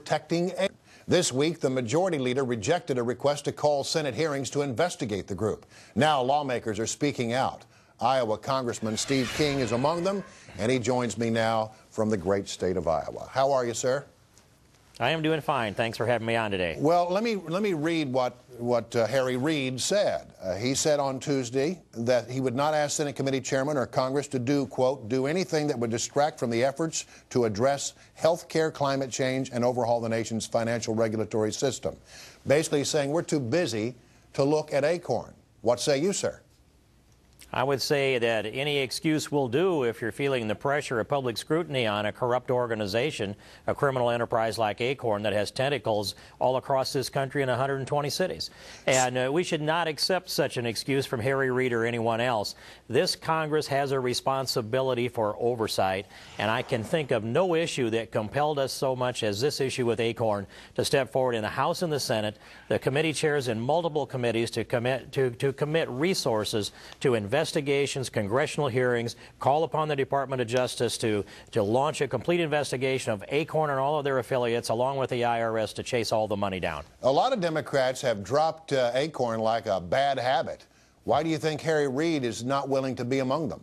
protecting. This week, the majority leader rejected a request to call Senate hearings to investigate the group. Now lawmakers are speaking out. Iowa Congressman Steve King is among them, and he joins me now from the great state of Iowa. How are you, sir? I am doing fine. Thanks for having me on today. Well, let me read what Harry Reid said. He said on Tuesday that he would not ask Senate committee chairman or Congress to do, quote, do anything that would distract from the efforts to address health care, climate change, and overhaul the nation's financial regulatory system. Basically saying we're too busy to look at ACORN. What say you, sir? I would say that any excuse will do if you're feeling the pressure of public scrutiny on a corrupt organization, a criminal enterprise like ACORN that has tentacles all across this country in 120 cities. And we should not accept such an excuse from Harry Reid or anyone else. This Congress has a responsibility for oversight, and I can think of no issue that compelled us so much as this issue with ACORN to step forward in the House and the Senate, the committee chairs in multiple committees to commit resources to investigations, congressional hearings, call upon the Department of Justice to launch a complete investigation of ACORN and all of their affiliates, along with the IRS, to chase all the money down. A lot of Democrats have dropped ACORN like a bad habit. Why do you think Harry Reid is not willing to be among them?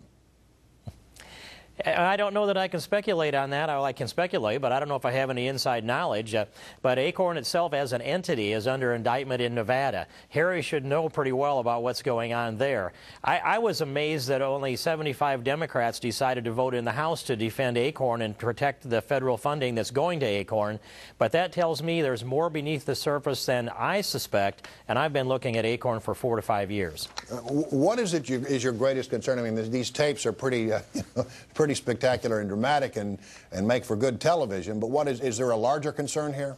I don't know that I can speculate on that. I can speculate, but I don't know if I have any inside knowledge. But ACORN itself as an entity is under indictment in Nevada. Harry should know pretty well about what's going on there. I was amazed that only 75 Democrats decided to vote in the House to defend ACORN and protect the federal funding that's going to ACORN. But that tells me there's more beneath the surface than I suspect, and I've been looking at ACORN for 4 to 5 years. What is your greatest concern? I mean, these tapes are pretty spectacular and dramatic and make for good television, but is there a larger concern here?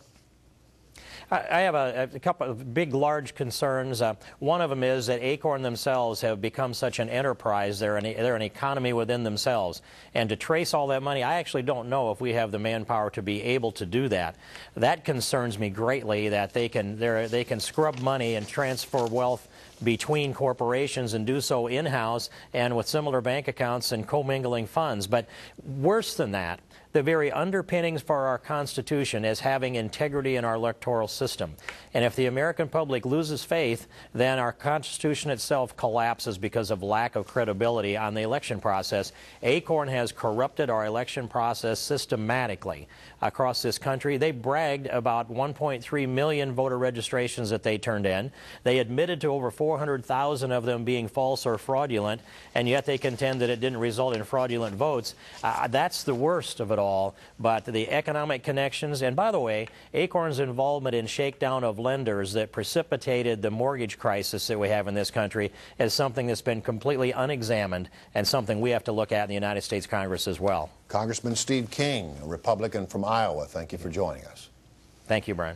I have a couple of big, large concerns. One of them is that ACORN themselves have become such an enterprise. They're an economy within themselves. And to trace all that money, I actually don't know if we have the manpower to be able to do that. That concerns me greatly, that they can scrub money and transfer wealth between corporations and do so in-house and with similar bank accounts and commingling funds. But worse than that, the very underpinnings for our Constitution is having integrity in our electoral system. And if the American public loses faith, then our Constitution itself collapses because of lack of credibility on the election process. ACORN has corrupted our election process systematically across this country. They bragged about 1.3 million voter registrations that they turned in. They admitted to over 400,000 of them being false or fraudulent, and yet they contend that it didn't result in fraudulent votes. That's the worst of it all. But the economic connections, and by the way, ACORN's involvement in shakedown of lenders that precipitated the mortgage crisis that we have in this country is something that's been completely unexamined and something we have to look at in the United States Congress as well. Congressman Steve King, a Republican from Iowa, thank you for joining us. Thank you, Brian.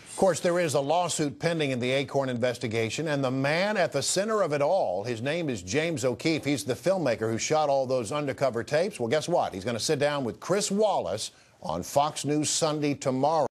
Of course, there is a lawsuit pending in the ACORN investigation, and the man at the center of it all, his name is James O'Keefe. He's the filmmaker who shot all those undercover tapes. Well, guess what? He's going to sit down with Chris Wallace on Fox News Sunday tomorrow.